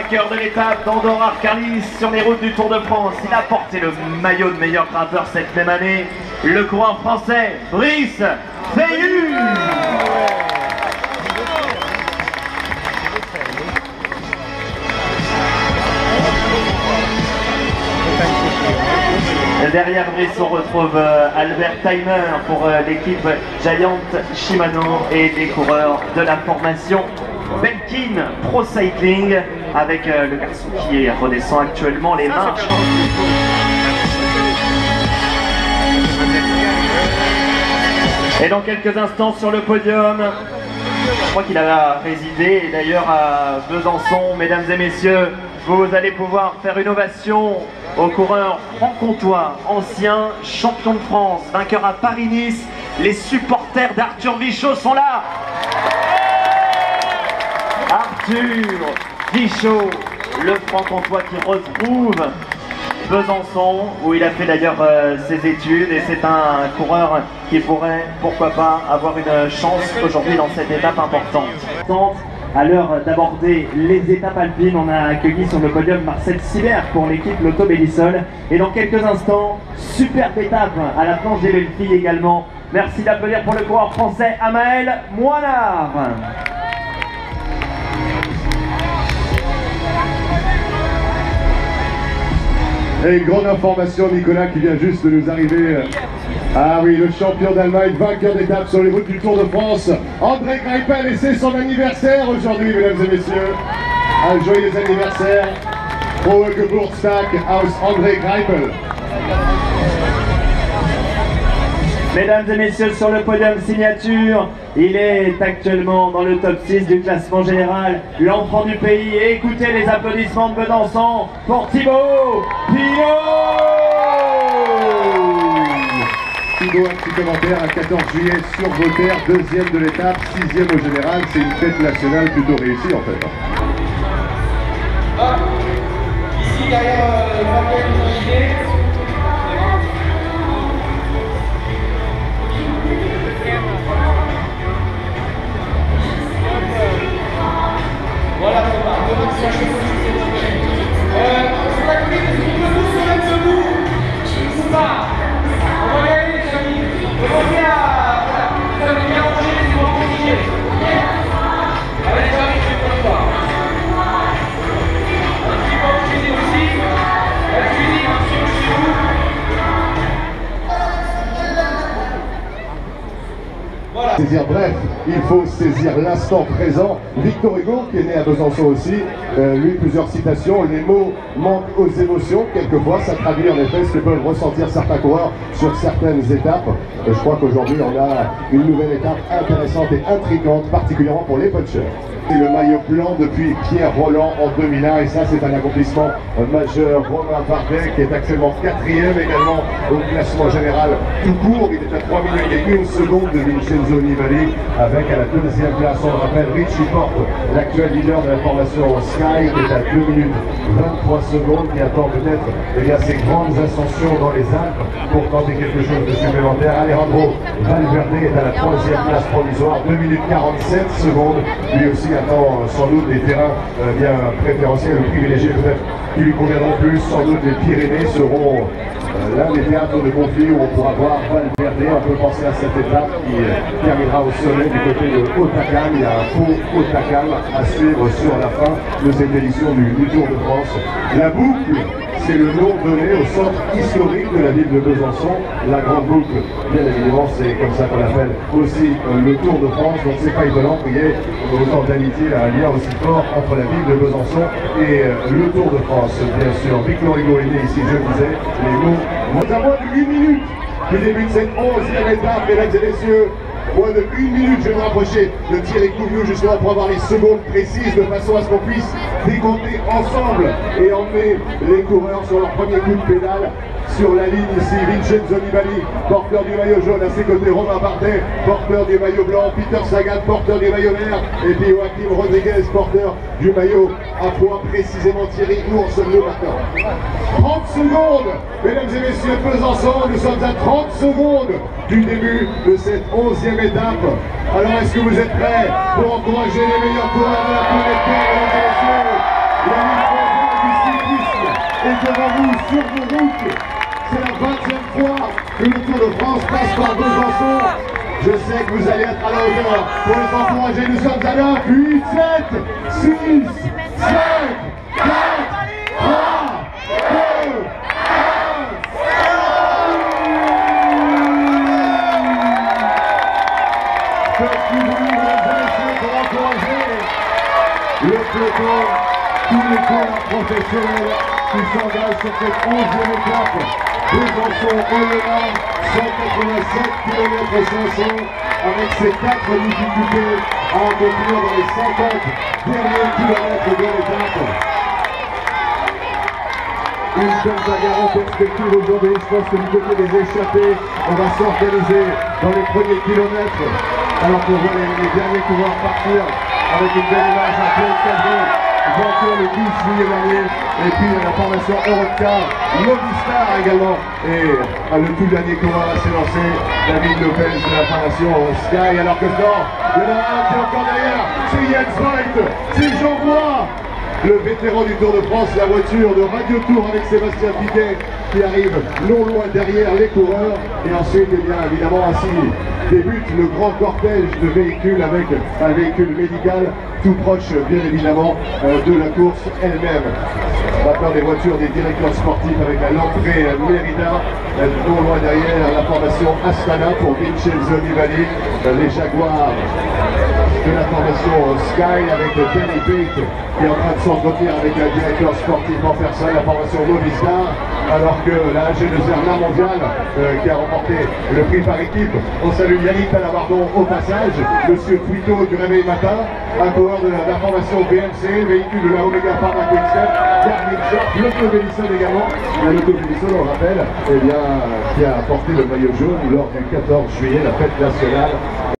Vainqueur de l'étape d'Andorre Arcalis sur les routes du Tour de France. Il a porté le maillot de meilleur grimpeur cette même année. Le coureur français Brice Feillu. Derrière Brice, on retrouve Albert Timer pour l'équipe Giant Shimano et des coureurs de la formation Belkin Pro Cycling avec le garçon qui redescend actuellement les marches. Et dans quelques instants sur le podium, je crois qu'il a résidé d'ailleurs à Besançon, mesdames et messieurs, vous allez pouvoir faire une ovation au coureur franc-comtois, ancien champion de France, vainqueur à Paris-Nice. Les supporters d'Arthur Vichot sont là. Arthur Vichot, le franc-comtois qui retrouve Besançon, où il a fait d'ailleurs ses études, et c'est un coureur qui pourrait, pourquoi pas, avoir une chance aujourd'hui dans cette étape importante. À l'heure d'aborder les étapes alpines, on a accueilli sur le podium Marcel Sibert pour l'équipe Lotto Bélisol. Et dans quelques instants, superbe étape à la planche des belles filles également. Merci d'applaudir pour le coureur français Amael Moinard. Et une grande information, Nicolas, qui vient juste de nous arriver. Ah oui, le champion d'Allemagne, vainqueur d'étape sur les routes du Tour de France, André Greipel, et c'est son anniversaire aujourd'hui, mesdames et messieurs. Un joyeux anniversaire. Frohe Geburtstag aus André Greipel. Mesdames et messieurs, sur le podium signature, il est actuellement dans le top 6 du classement général, l'enfant du pays. Et écoutez les applaudissements de Besançon pour Thibaut Pinot. Thibaut, un petit commentaire, à 14 juillet sur Vautère, deuxième de l'étape, sixième au général. C'est une fête nationale plutôt réussie en fait. Ici derrière voilà, sur la colline, est-ce qu'on peut tous se mettre debout ou pas? On va y aller, les amis. On bien, vous avez bien rangé les bras compliqués. Allez, les amis, je ne peux pas. Un petit peu en cuisine aussi. La cuisine, un petit peu chez vous. Voilà. Bref, il faut saisir l'instant présent. Victor Hugo, qui est né à Besançon aussi, lui, plusieurs citations. Les mots manquent aux émotions. Quelquefois, ça traduit en effet ce que peuvent ressentir certains coureurs sur certaines étapes. Et je crois qu'aujourd'hui, on a une nouvelle étape intéressante et intrigante, particulièrement pour les punchers. Le maillot blanc depuis Pierre Roland en 2001, et ça c'est un accomplissement majeur. Romain Bardet qui est actuellement 4e également au classement général tout court. Il est à 3 minutes et 1 seconde de Vincenzo Nibali, avec à la deuxième place, on le rappelle, Richie Porte, l'actuel leader de la formation Sky, qui est à 2 minutes 23 secondes, qui attend peut-être ses grandes ascensions dans les Alpes pour tenter quelque chose de supplémentaire. Alejandro Valverde est à la 3e place provisoire, 2 minutes 47 secondes, lui aussi attend sans doute des terrains bien préférentiels ou privilégiés peut-être qui lui conviendront plus. Sans doute les Pyrénées seront l'un des théâtres de conflit où on pourra voir Valverde. On peut penser à cette étape qui terminera au sommet du côté de Hautacam. Il y a un faux Hautacam à suivre sur la fin de cette édition du Tour de France. La boucle, c'est le nom donné au centre historique de la ville de Besançon. La Grande Boucle, bien évidemment, c'est comme ça qu'on appelle aussi le Tour de France. Donc c'est pas étonnant qu'il y ait autant d'amitié, un lien aussi fort entre la ville de Besançon et le Tour de France. Bien sûr, Victor Hugo est né ici, je disais, les mots. À moins de 8 minutes du début de cette 11e étape, mesdames et messieurs. Moins de 1 minute, je vais me rapprocher de Thierry Couvillou justement pour avoir les secondes précises de façon à ce qu'on puisse décompter ensemble et emmener les coureurs sur leur premier coup de pédale. Sur la ligne ici, Vincenzo Nibali, porteur du maillot jaune, à ses côtés Romain Bardet, porteur du maillot blanc, Peter Sagan, porteur du maillot vert, et puis Joaquim Rodriguez, porteur du maillot à poids précisément. Thierry, où en sommes-nous maintenant? 30 secondes, mesdames et messieurs, Besançon, nous sommes à 30 secondes du début de cette 11e étape. Alors est-ce que vous êtes prêts pour encourager les meilleurs coureurs de la planète Terre, mesdames et messieurs? devant vous sur vos routes. C'est la 20e fois que le Tour de France passe par Besançon. Je sais que vous allez être à la hauteur pour les encourager. Nous sommes à 9, 8, 7, 6, 5, 4, 3, 2, 1. Petit bruit de les pour encourager le peloton, tous les coureurs professionnels qui s'engagent sur cette 11e étape. Besançon-Oyonnax, 187 km 500, avec ses 4 difficultés à accomplir dans les 50 derniers kilomètres de l'étape. Une belle bagarre en perspective aujourd'hui. Je pense que du côté des échappés, on va s'organiser dans les premiers kilomètres. Alors qu'on voit les derniers coureurs partir avec une belle image à Claude Cabri, vainqueur le 12 juillet dernier. Et puis la formation Eurocar, Movistar également. Et le tout dernier coureur à s'élancer, David Lopez de la formation Sky. Alors que dedans, il y en a un qui est encore derrière, c'est Jens Voigt, c'est Jean Bois, le vétéran du Tour de France, la voiture de Radio Tour avec Sébastien Piquet qui arrive non loin derrière les coureurs. Et ensuite, eh bien évidemment, ainsi débute le grand cortège de véhicules avec un véhicule médical tout proche bien évidemment de la course elle-même. Maintenant les voitures des directeurs sportifs avec la Lamprey Merida, non loin derrière la formation Astana pour Vincenzo Nibali, les Jaguars de la formation Sky avec Danny Pate qui est en train de s'entretenir avec un directeur sportif en personne, la formation Movistar, alors que la G2R La Mondiale qui a remporté le prix par équipe. On salue Yannick Talabardon au passage, monsieur Twito du Réveil Matin, un coureur de la formation BMC, véhicule de la Omega Pharma Quick-Step, Garmin Shop, Lotto Vélissol également, la Lotto Vélissol on rappelle, eh bien, qui a porté le maillot jaune lors du 14 juillet, la fête nationale.